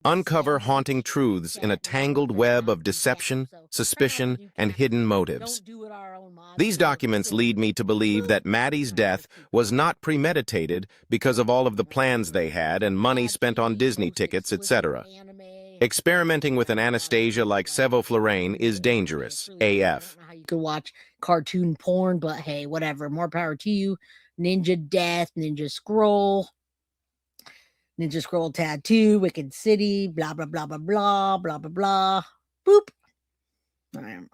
Uncover haunting truths in a tangled web of deception, suspicion, and hidden motives. These documents lead me to believe that Maddie's death was not premeditated because of all of the plans they had and money spent on Disney tickets, etc. Experimenting with an anesthesia like Sevoflurane is dangerous, AF. You could watch cartoon porn, but hey, whatever. More power to you. Ninja Death, Ninja Scroll Tattoo, Wicked City, blah, blah, blah, blah, blah, blah, blah, blah. Boop.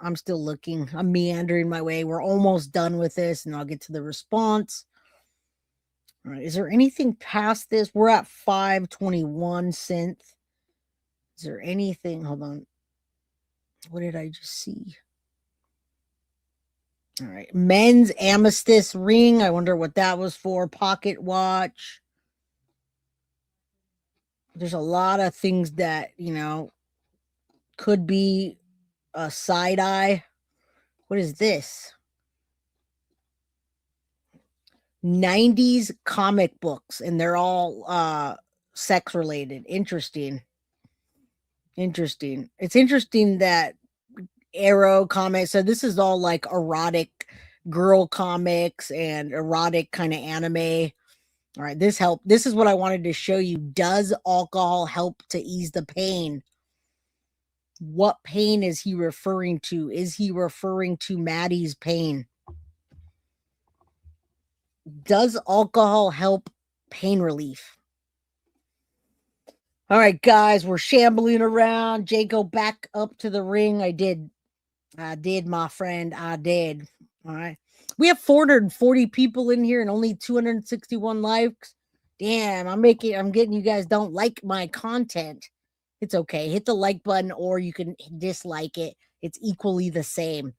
I'm still looking. I'm meandering my way. We're almost done with this, and I'll get to the response. All right. Is there anything past this? We're at 521 synth. Is there anything? Hold on. What did I just see? All right. Men's amethyst ring. I wonder what that was for. Pocket watch. There's a lot of things that, could be a side eye. What is this? 90s comic books, and they're all sex related. Interesting. It's interesting that Arrow comics, so this is all like erotic girl comics and erotic kind of anime. All right, this is what I wanted to show you. Does alcohol help to ease the pain? What pain is he referring to? Is he referring to Maddie's pain? Does alcohol help pain relief? All right, guys, we're shambling around. Jay, go back up to the ring. I did, my friend. I did. All right. We have 440 people in here and only 261 likes. Damn, I'm getting you guys don't like my content. It's okay. Hit the like button or you can dislike it. It's equally the same.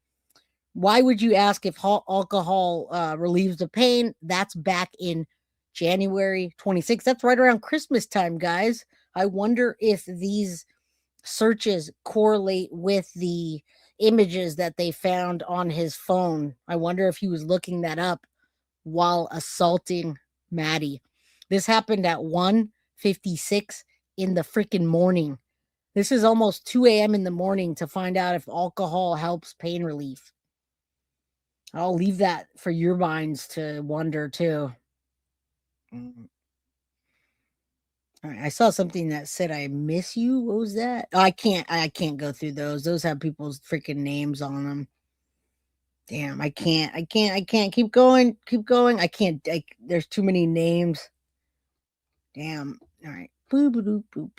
Why would you ask if alcohol relieves the pain? That's back in January 26th. That's right around Christmas time, guys. I wonder if these searches correlate with the images that they found on his phone. I wonder if he was looking that up while assaulting Maddie. This happened at 1:56 in the freaking morning. This is almost 2 a.m. in the morning to find out if alcohol helps pain relief. I'll leave that for your minds to wonder too. All right, I saw something that said I miss you. What was that? Oh, I can't go through those. Those have people's freaking names on them. Damn, I can't. Keep going. I can't. There's too many names. Damn. All right. Boop, boop, boop.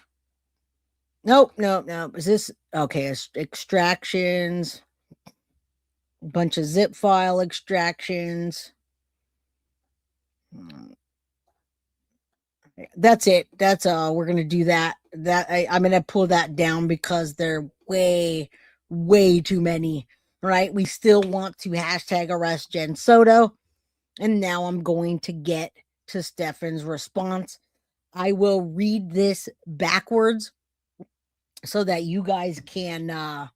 Nope. Is this okay? Extractions. A bunch of zip file extractions. That's it. That's we're gonna do that. I'm gonna pull that down because they're way too many. Right? We still want to hashtag arrest Jenn Soto. And now I'm going to get to Stephan's response. I will read this backwards so that you guys can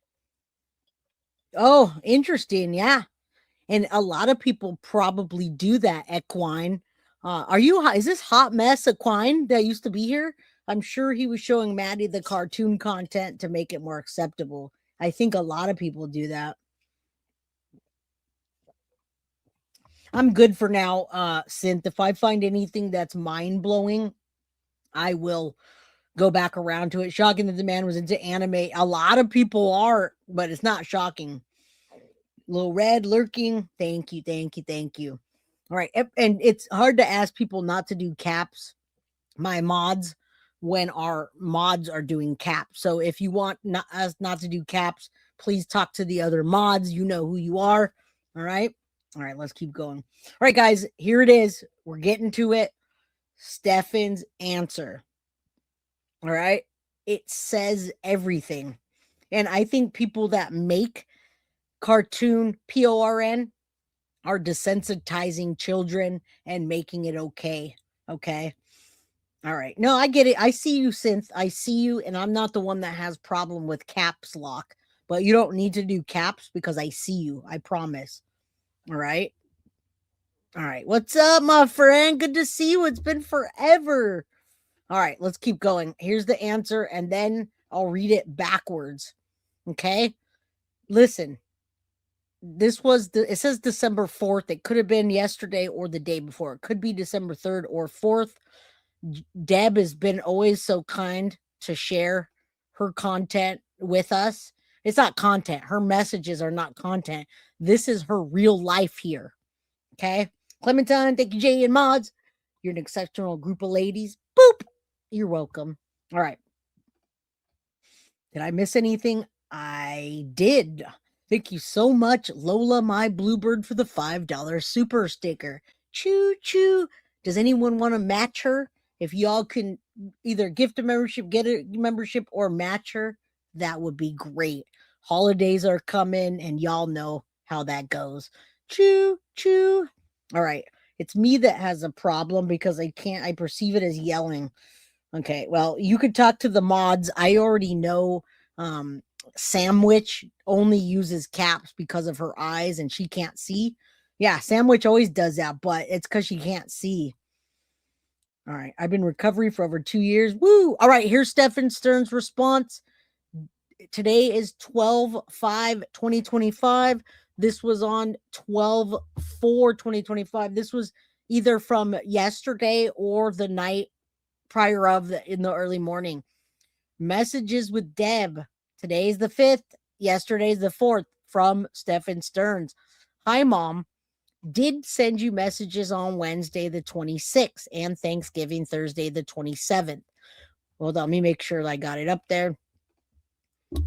oh, interesting. Yeah. And a lot of people probably do that, Equine. Is this Hot Mess Equine that used to be here? I'm sure he was showing Maddie the cartoon content to make it more acceptable. I think a lot of people do that. I'm good for now, Synth. If I find anything that's mind-blowing, I will go back around to it. Shocking that the man was into anime. A lot of people are, but it's not shocking. Little Red lurking. Thank you. All right. And it's hard to ask people not to do my mods, when our mods are doing caps. So if you want us not to do caps, please talk to the other mods. You know who you are. All right. Let's keep going. All right, guys, here it is. We're getting to it. Stephan's answer. All right. It says everything. And I think people that make cartoon PORN are desensitizing children and making it okay. Okay. All right. No, I get it. I see you, Synth. I see you, and I'm not the one that has problem with caps lock. But you don't need to do caps because I see you. I promise. All right. What's up, my friend? Good to see you. It's been forever. All right, let's keep going. Here's the answer, and then I'll read it backwards. Okay? Listen. It says December 4th. It could have been yesterday or the day before. It could be December 3rd or 4th. Deb has been always so kind to share her content with us. It's not content. Her messages are not content. This is her real life here. Okay? Clementine, thank you, Jay and Mods. You're an exceptional group of ladies. Boop. You're welcome. All right. Did I miss anything? I did. Thank you so much, Lola, my bluebird, for the $5 super sticker. Choo choo. Does anyone want to match her? If y'all can either gift a membership, get a membership, or match her, that would be great. Holidays are coming, and y'all know how that goes. Choo choo. All right. It's me that has a problem because I perceive it as yelling. Okay, well, you could talk to the mods. I already know Sandwich only uses caps because of her eyes and she can't see. Yeah, Sandwich always does that, but it's because she can't see. All right, I've been in recovery for over 2 years. Woo! All right, here's Stephan Sterns' response. Today is 12/5/2025. This was on 12/4/2025. This was either from yesterday or the night prior in the early morning. Messages with Deb. Today's the 5th. Yesterday's the 4th from Stephan Sterns. Hi, Mom. Did send you messages on Wednesday the 26th and Thanksgiving Thursday the 27th. Hold on, let me make sure I got it up there.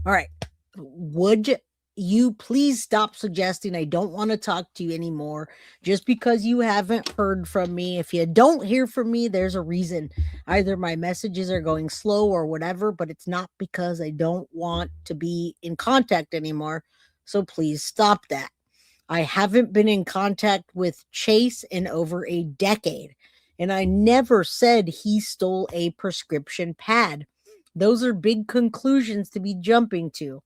All right. Would you please stop suggesting I don't want to talk to you anymore just because you haven't heard from me? If you don't hear from me, there's a reason. Either my messages are going slow or whatever, but it's not because I don't want to be in contact anymore. So please stop that. I haven't been in contact with Chase in over a decade, and I never said he stole a prescription pad. Those are big conclusions to be jumping to.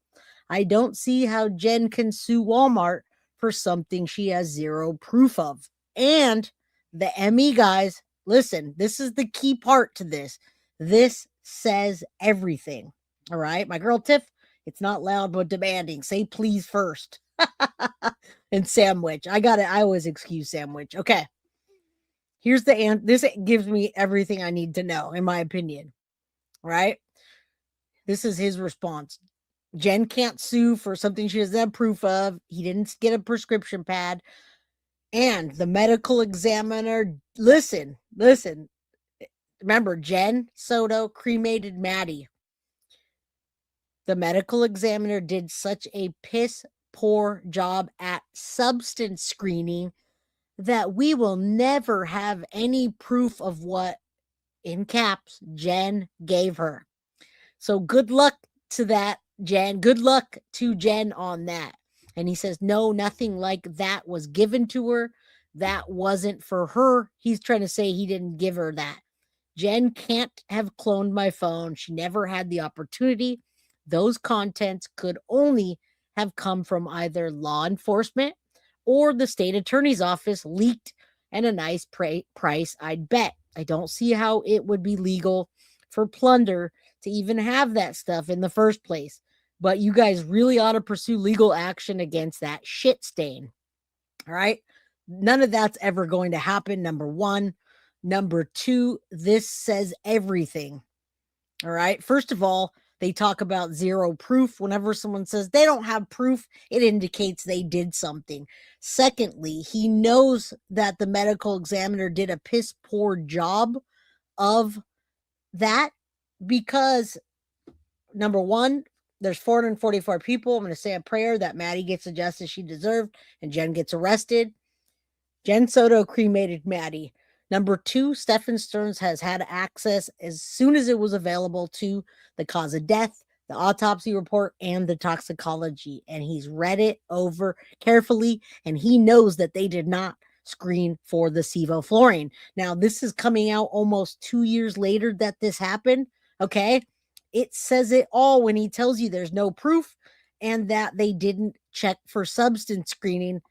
I don't see how Jenn can sue Walmart for something she has zero proof of. And the ME guys, listen, this is the key part to this. This says everything. All right, my girl Tiff, it's not loud but demanding. Say please first. And Sandwich. I always excuse Sandwich. Okay. Here's the answer. This gives me everything I need to know, in my opinion. All right. This is his response. Jenn can't sue for something she doesn't have proof of. He didn't get a prescription pad. And the medical examiner, listen. Remember, Jenn Soto cremated Maddie. The medical examiner did such a piss poor job at substance screening that we will never have any proof of what, in caps, Jenn gave her. So good luck to that, Jenn. Good luck to Jenn on that. And he says, no, nothing like that was given to her. That wasn't for her. He's trying to say he didn't give her that. Jenn can't have cloned my phone. She never had the opportunity. Those contents could only have come from either law enforcement or the state attorney's office, leaked and a nice price, I'd bet. I don't see how it would be legal for plunder to even have that stuff in the first place. But you guys really ought to pursue legal action against that shit stain. All right? None of that's ever going to happen, number one. Number two, this says everything. All right? First of all, they talk about zero proof. Whenever someone says they don't have proof, it indicates they did something. Secondly, he knows that the medical examiner did a piss poor job of that because, number one, there's 444 people. I'm going to say a prayer that Maddie gets the justice she deserved and Jenn gets arrested. Jenn Soto cremated Maddie. Number two, Stephan Sterns has had access as soon as it was available to the cause of death, the autopsy report, and the toxicology. And he's read it over carefully, and he knows that they did not screen for the Sevoflurane. Now, this is coming out almost 2 years later that this happened, okay? It says it all when he tells you there's no proof and that they didn't check for substance screening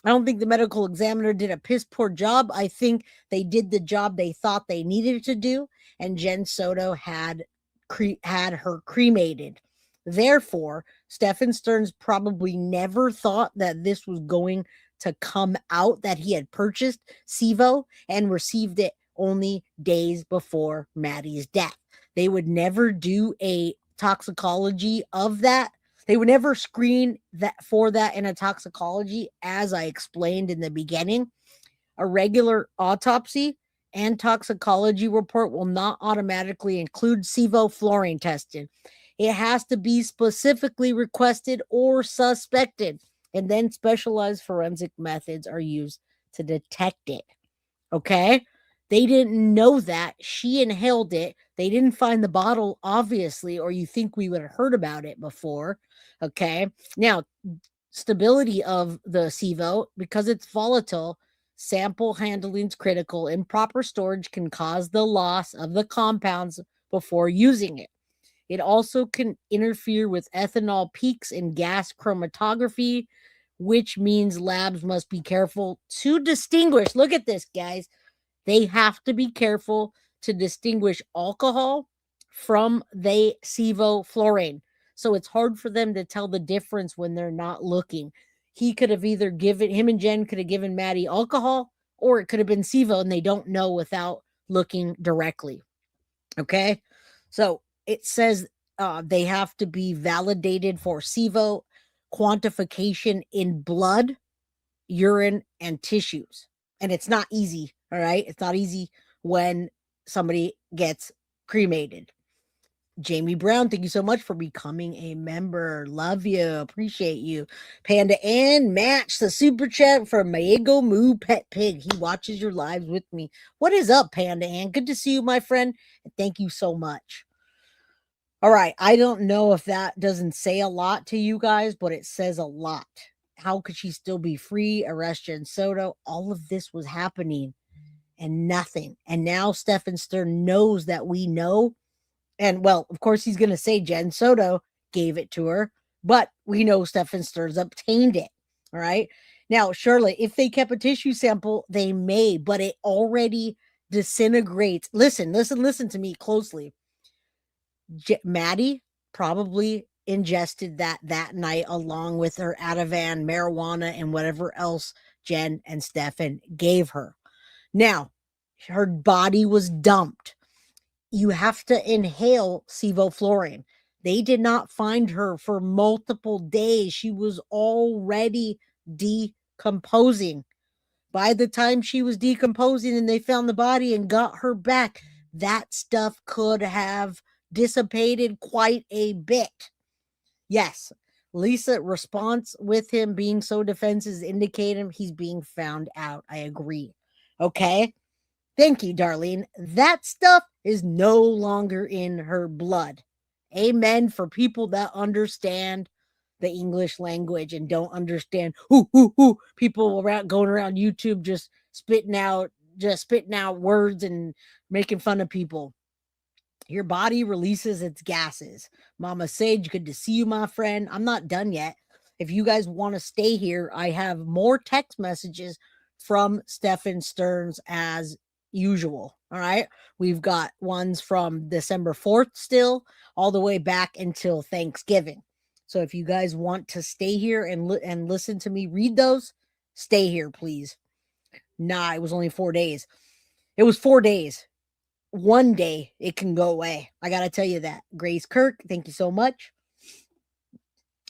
I don't think the medical examiner did a piss poor job. I think they did the job they thought they needed to do, and Jenn Soto had her cremated. Therefore, Stephan Sterns probably never thought that this was going to come out, that he had purchased Sevo and received it only days before Maddie's death. They would never do a toxicology of that. They would never screen that for that in a toxicology, as I explained in the beginning. A regular autopsy and toxicology report will not automatically include sevoflurane testing. It has to be specifically requested or suspected, and then specialized forensic methods are used to detect it. Okay? They didn't know that. She inhaled it. They didn't find the bottle, obviously, or you think we would have heard about it before. Okay? Now, stability of the Sevo, because it's volatile, sample handling is critical. Improper storage can cause the loss of the compounds before using it. It also can interfere with ethanol peaks in gas chromatography, which means labs must be careful to distinguish. Look at this, guys. They have to be careful to distinguish alcohol from the sevoflurane. So it's hard for them to tell the difference when they're not looking. He could have either given, him and Jenn could have given Maddie alcohol, or it could have been Sevo, and they don't know without looking directly. Okay? So it says they have to be validated for Sevo quantification in blood, urine, and tissues. And it's not easy. All right. It's not easy when somebody gets cremated. Jamie Brown, thank you so much for becoming a member. Love you. Appreciate you. Panda and Match, the super chat from Maego Moo Pet Pig. He watches your lives with me. What is up, Panda Ann? Good to see you, my friend. And thank you so much. All right. I don't know if that doesn't say a lot to you guys, but it says a lot. How could she still be free? Arrest Jenn Soto. All of this was happening and nothing. And now Stephan Sterns knows that we know. And well, of course, he's going to say Jenn Soto gave it to her, but we know Stephan Sterns obtained it. All right. Now, Charlotte, if they kept a tissue sample, they may, but it already disintegrates. Listen to me closely. Maddie probably ingested that night along with her Ativan, marijuana, and whatever else Jenn and Stephan gave her. Now, her body was dumped. You have to inhale sevoflurane. They did not find her for multiple days. She was already decomposing. By the time she was decomposing and they found the body and got her back, that stuff could have dissipated quite a bit. Yes, Lisa's response with him being so defensive is indicating he's being found out. I agree. Okay. Thank you, Darlene. That stuff is no longer in her blood. Amen for people that understand the English language and don't understand people around going around YouTube just spitting out words and making fun of people. Your body releases its gases. Mama Sage, good to see you, my friend. I'm not done yet. If you guys want to stay here, I have more text messages from Stephan Sterns as usual. All right. We've got ones from December 4th still, all the way back until Thanksgiving. So if you guys want to stay here and listen to me read those, stay here, please. Nah, it was only 4 days. It was 4 days. One day it can go away. I got to tell you that. Grace Kirk, thank you so much.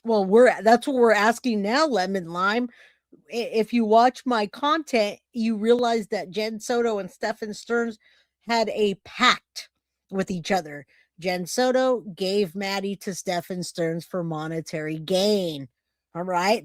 Well, that's what we're asking now, Lemon Lime. If you watch my content, you realize that Jenn Soto and Stephan Sterns had a pact with each other. Jenn Soto gave Maddie to Stephan Sterns for monetary gain. All right.